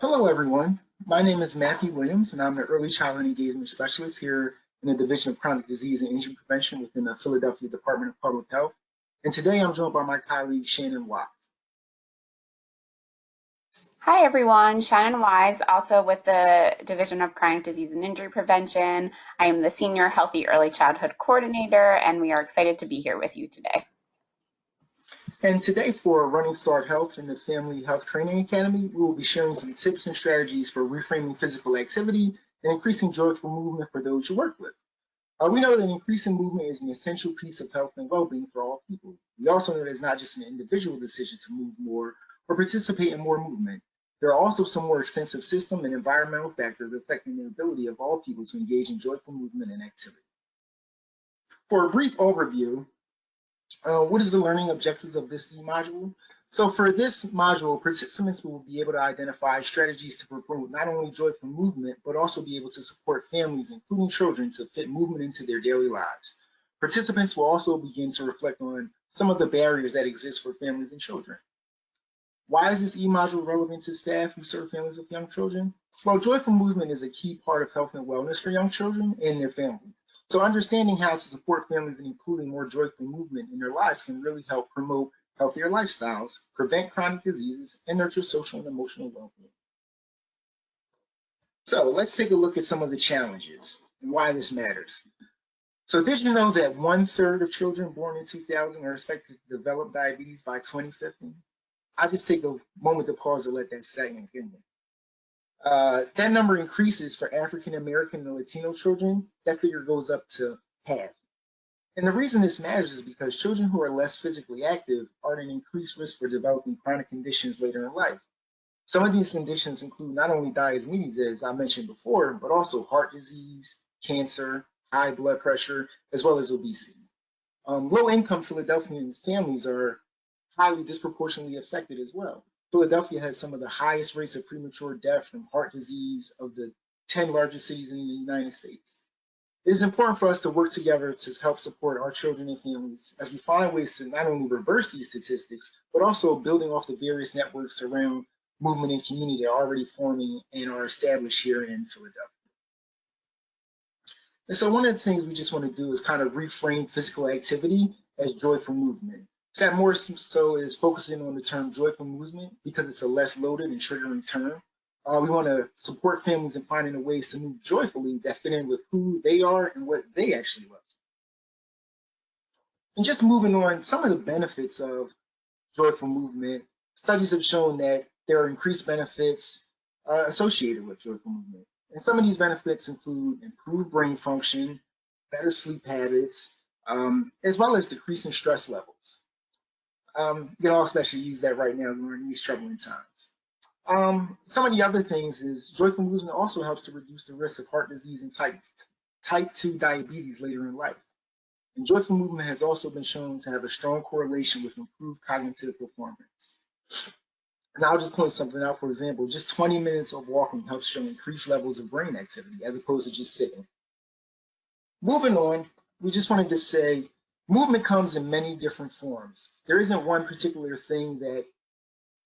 Hello, everyone. My name is Matthew Williams, and I'm an early childhood engagement specialist here in the Division of Chronic Disease and Injury Prevention within the Philadelphia Department of Public Health. And today I'm joined by my colleague, Shannon Watts. Hi everyone, Shannon Wise, also with the Division of Chronic Disease and Injury Prevention. I am the Senior Healthy Early Childhood Coordinator, and we are excited to be here with you today. And today for Running Start Health and the Family Health Training Academy, we will be sharing some tips and strategies for reframing physical activity and increasing joyful movement for those you work with. We know that increasing movement is an essential piece of health and well-being for all people. We also know that it's not just an individual decision to move more or participate in more movement. There are also some more extensive system and environmental factors affecting the ability of all people to engage in joyful movement and activity. For a brief overview, what is the learning objectives of this e-module? So for this module, participants will be able to identify strategies to promote not only joyful movement, but also be able to support families, including children, to fit movement into their daily lives. Participants will also begin to reflect on some of the barriers that exist for families and children. Why is this e-module relevant to staff who serve families with young children? Well, joyful movement is a key part of health and wellness for young children and their families. So understanding how to support families and including more joyful movement in their lives can really help promote healthier lifestyles, prevent chronic diseases, and nurture social and emotional well-being. So let's take a look at some of the challenges and why this matters. So did you know that 1/3 of children born in 2000 are expected to develop diabetes by 2050? I'll just take a moment to pause and let that sink in. That number increases for African American and Latino children. That figure goes up to half. And the reason this matters is because children who are less physically active are at an increased risk for developing chronic conditions later in life. Some of these conditions include not only diabetes, as I mentioned before, but also heart disease, cancer, high blood pressure, as well as obesity. Low-income Philadelphian families are highly disproportionately affected as well. Philadelphia has some of the highest rates of premature death from heart disease of the 10 largest cities in the United States. It is important for us to work together to help support our children and families as we find ways to not only reverse these statistics, but also building off the various networks around movement and community that are already forming and are established here in Philadelphia. And so one of the things we just want to do is kind of reframe physical activity as joyful movement. So that more so is focusing on the term joyful movement because it's a less loaded and triggering term. We want to support families in finding the ways to move joyfully that fit in with who they are and what they actually love. And just moving on, some of the benefits of joyful movement, studies have shown that there are increased benefits associated with joyful movement. And some of these benefits include improved brain function, better sleep habits, as well as decreasing stress levels. You can also actually use that right now during these troubling times. Some of the other things is joyful movement also helps to reduce the risk of heart disease and type 2 diabetes later in life. And joyful movement has also been shown to have a strong correlation with improved cognitive performance. And I'll just point something out, for example, just 20 minutes of walking helps show increased levels of brain activity as opposed to just sitting. Moving on, we just wanted to say movement comes in many different forms. There isn't one particular thing that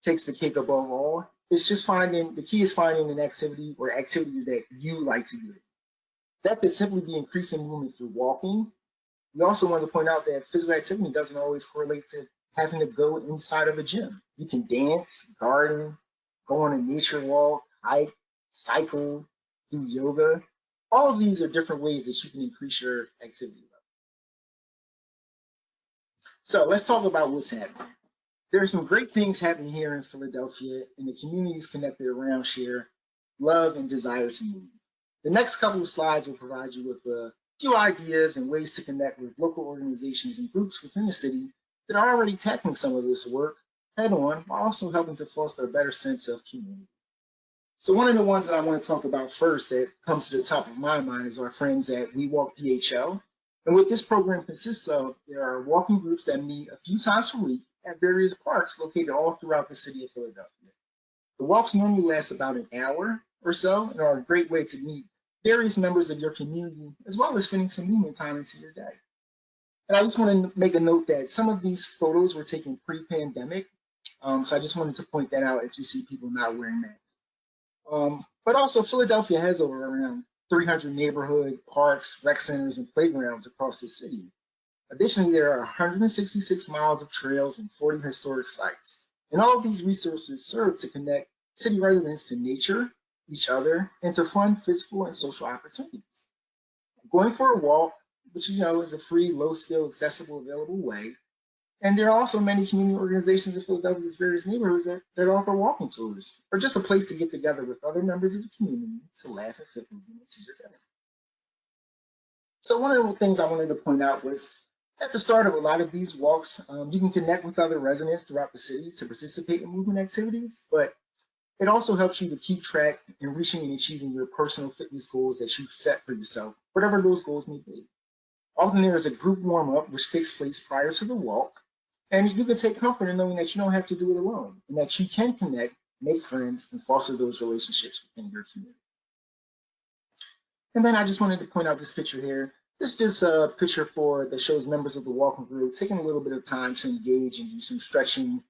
takes the cake above all. It's just the key is finding an activity or activities that you like to do. That could simply be increasing movement through walking. We also want to point out that physical activity doesn't always correlate to having to go inside of a gym. You can dance, garden, go on a nature walk, hike, cycle, do yoga. All of these are different ways that you can increase your activity level. So let's talk about what's happening. There are some great things happening here in Philadelphia, and the communities connected around share love and desire to move. The next couple of slides will provide you with a few ideas and ways to connect with local organizations and groups within the city that are already tackling some of this work head on, while also helping to foster a better sense of community. So one of the ones that I want to talk about first that comes to the top of my mind is our friends at We Walk PHL. And what this program consists of, there are walking groups that meet a few times per week at various parks located all throughout the city of Philadelphia. The walks normally last about an hour or so and are a great way to meet various members of your community, as well as fitting some movement time into your day. And I just want to make a note that some of these photos were taken pre-pandemic, so I just wanted to point that out if you see people not wearing masks. But also Philadelphia has over around 300 neighborhood parks, rec centers, and playgrounds across the city. Additionally, there are 166 miles of trails and 40 historic sites. And all of these resources serve to connect city residents to nature, each other, and to fun, physical, and social opportunities. Going for a walk, which is a free, low-skill, accessible, available way. And there are also many community organizations in Philadelphia's various neighborhoods that offer walking tours, or just a place to get together with other members of the community to laugh and fit movement into your day. So one of the things I wanted to point out was at the start of a lot of these walks, you can connect with other residents throughout the city to participate in movement activities, but it also helps you to keep track in reaching and achieving your personal fitness goals that you've set for yourself, whatever those goals may be. Often there is a group warm-up which takes place prior to the walk, and you can take comfort in knowing that you don't have to do it alone, and that you can connect, make friends, and foster those relationships within your community. And then I just wanted to point out this picture here. This is just a picture that shows members of the walking group taking a little bit of time to engage and do some stretching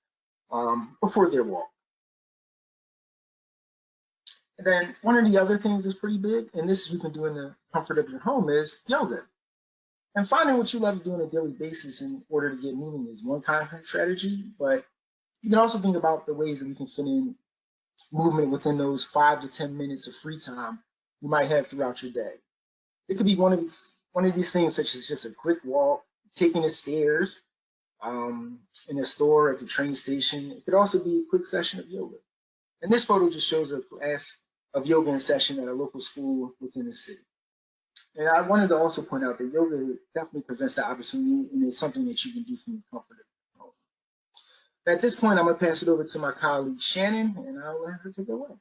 before their walk. And then one of the other things that's pretty big, and this you can do in the comfort of your home, is yoga. And finding what you love to do on a daily basis in order to get moving is one concrete strategy, but you can also think about the ways that we can fit in movement within those 5 to 10 minutes of free time you might have throughout your day. It could be one of these things, such as just a quick walk, taking the stairs in a store, at the train station. It could also be a quick session of yoga. And this photo just shows a class of yoga in session at a local school within the city. And I wanted to also point out that yoga definitely presents the opportunity, and it's something that you can do from the comfort of your home. At this point, I'm going to pass it over to my colleague Shannon, and I'll let her take it away.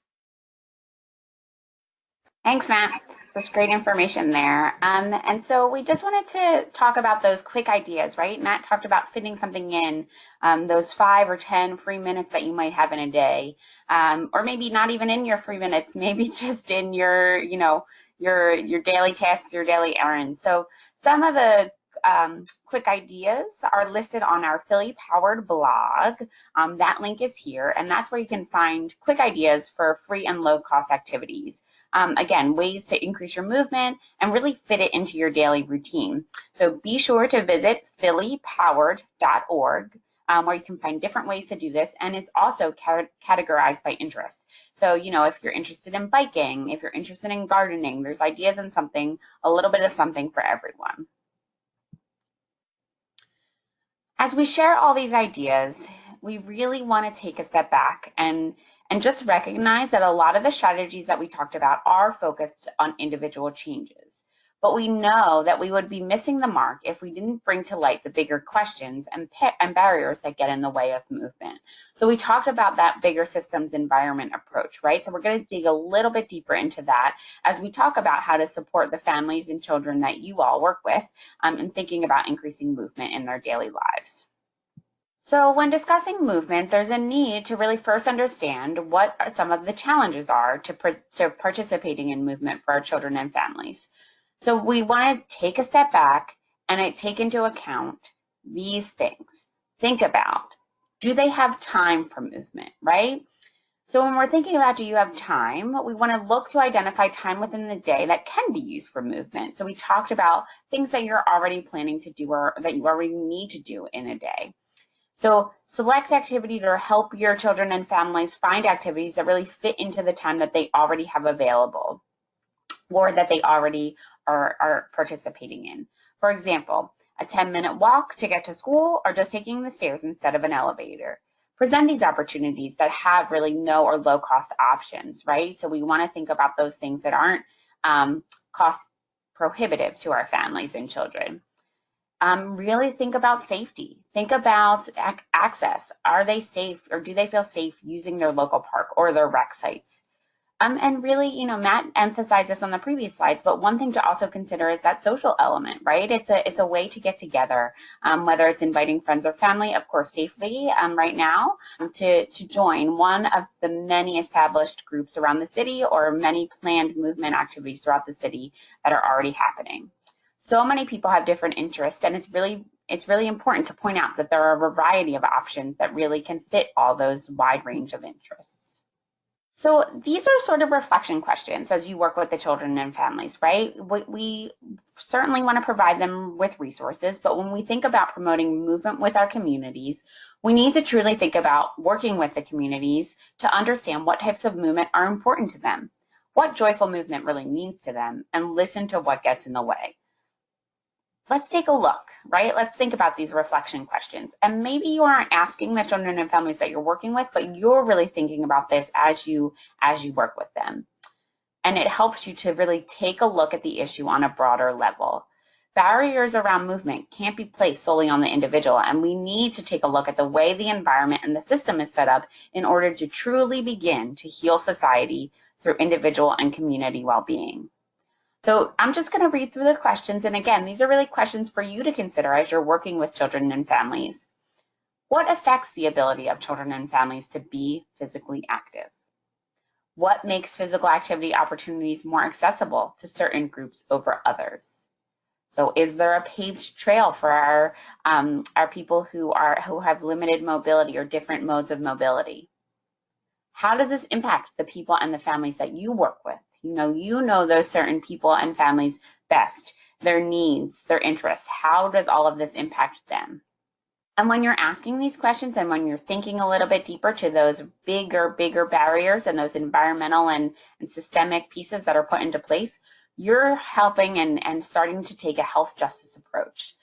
Thanks, Matt. That's great information there. And so we just wanted to talk about those quick ideas, right? Matt talked about fitting something in, those 5 or 10 free minutes that you might have in a day, or maybe not even in your free minutes, maybe just in your daily tasks, your daily errands. So some of the quick ideas are listed on our Philly Powered blog. That link is here, and that's where you can find quick ideas for free and low cost activities. Again, ways to increase your movement and really fit it into your daily routine. So be sure to visit phillypowered.org. Where you can find different ways to do this, and it's also categorized by interest. So, if you're interested in biking, if you're interested in gardening, there's ideas in something, a little bit of something for everyone. As we share all these ideas, we really want to take a step back and just recognize that a lot of the strategies that we talked about are focused on individual changes. But we know that we would be missing the mark if we didn't bring to light the bigger questions and barriers that get in the way of movement. So we talked about that bigger systems environment approach, right? So we're going to dig a little bit deeper into that as we talk about how to support the families and children that you all work with in thinking about increasing movement in their daily lives. So when discussing movement, there's a need to really first understand what some of the challenges are to participating in movement for our children and families. So we want to take a step back and take into account these things. Think about, do they have time for movement, right? So when we're thinking about, do you have time, we want to look to identify time within the day that can be used for movement. So we talked about things that you're already planning to do or that you already need to do in a day. So select activities or help your children and families find activities that really fit into the time that they already have available or that they already are participating in. For example, a 10-minute walk to get to school or just taking the stairs instead of an elevator. Present these opportunities that have really no or low cost options, right? So we want to think about those things that aren't cost prohibitive to our families and children. Really think about safety. Think about access. Are they safe or do they feel safe using their local park or their rec sites? And really, Matt emphasized this on the previous slides, but one thing to also consider is that social element, right? It's a way to get together, whether it's inviting friends or family, of course, safely right now, to join one of the many established groups around the city or many planned movement activities throughout the city that are already happening. So many people have different interests, and it's really important to point out that there are a variety of options that really can fit all those wide range of interests. So these are sort of reflection questions as you work with the children and families, right? We certainly want to provide them with resources, but when we think about promoting movement with our communities, we need to truly think about working with the communities to understand what types of movement are important to them, what joyful movement really means to them, and listen to what gets in the way. Let's take a look, right? Let's think about these reflection questions. And maybe you aren't asking the children and families that you're working with, but you're really thinking about this as you work with them. And it helps you to really take a look at the issue on a broader level. Barriers around movement can't be placed solely on the individual, and we need to take a look at the way the environment and the system is set up in order to truly begin to heal society through individual and community well-being. So I'm just going to read through the questions. And again, these are really questions for you to consider as you're working with children and families. What affects the ability of children and families to be physically active? What makes physical activity opportunities more accessible to certain groups over others? So is there a paved trail for our people who have limited mobility or different modes of mobility? How does this impact the people and the families that you work with? You know those certain people and families best, their needs, their interests. How does all of this impact them? And when you're asking these questions and when you're thinking a little bit deeper to those bigger barriers and those environmental and systemic pieces that are put into place, you're helping and starting to take a health justice approach.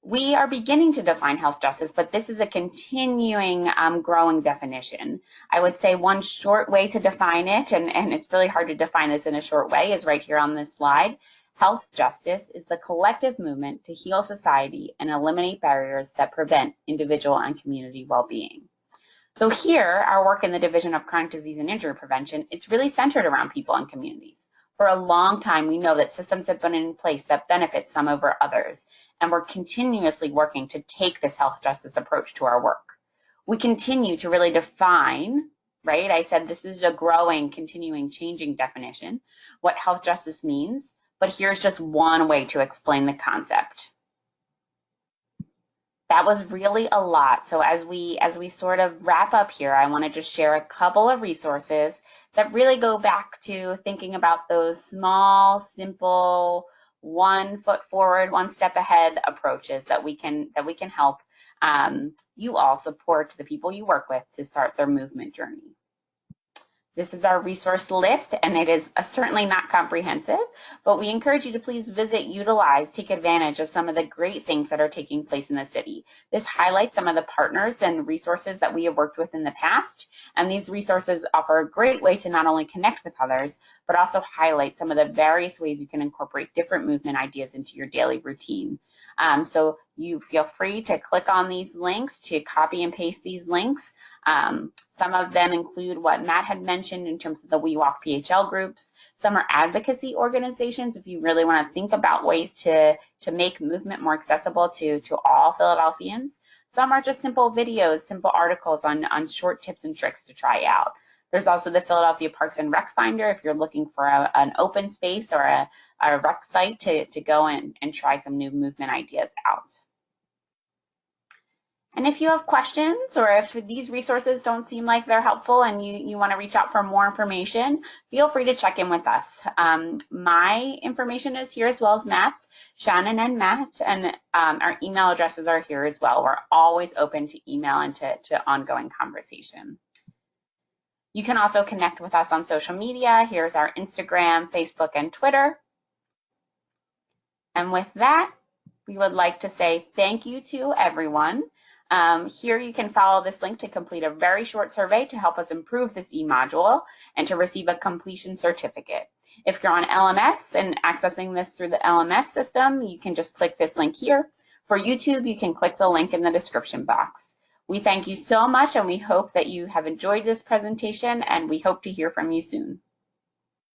We are beginning to define health justice, but this is a continuing growing definition. I would say one short way to define it, and it's really hard to define this in a short way, is right here on this slide. Health justice is the collective movement to heal society and eliminate barriers that prevent individual and community well-being. So here, our work in the Division of Chronic Disease and Injury Prevention, it's really centered around people and communities. For a long time, we know that systems have been in place that benefit some over others, and we're continuously working to take this health justice approach to our work. We continue to really define, right? I said this is a growing, continuing, changing definition, what health justice means, but here's just one way to explain the concept. That was really a lot. So as we sort of wrap up here, I want to just share a couple of resources that really go back to thinking about those small, simple, 1 foot forward, 1 step ahead approaches that we can help you all support the people you work with to start their movement journey. This is our resource list, and it is certainly not comprehensive, but we encourage you to please visit, utilize, take advantage of some of the great things that are taking place in the city. This highlights some of the partners and resources that we have worked with in the past, and these resources offer a great way to not only connect with others, but also highlight some of the various ways you can incorporate different movement ideas into your daily routine. So you feel free to click on these links, to copy and paste these links. Some of them include what Matt had mentioned in terms of the We Walk PHL groups. Some are advocacy organizations if you really want to think about ways to make movement more accessible to all Philadelphians. Some are just simple videos, simple articles on short tips and tricks to try out. There's also the Philadelphia Parks and Rec Finder if you're looking for an open space or a rec site to go and try some new movement ideas out. And if you have questions or if these resources don't seem like they're helpful and you want to reach out for more information, feel free to check in with us. My information is here as well as Matt's, Shannon and Matt, and our email addresses are here as well. We're always open to email and to ongoing conversation. You can also connect with us on social media. Here's our Instagram, Facebook, and Twitter. And with that, we would like to say thank you to everyone. Here you can follow this link to complete a very short survey to help us improve this e-module and to receive a completion certificate. If you're on LMS and accessing this through the LMS system, you can just click this link here. For YouTube, you can click the link in the description box. We thank you so much, and we hope that you have enjoyed this presentation, and we hope to hear from you soon.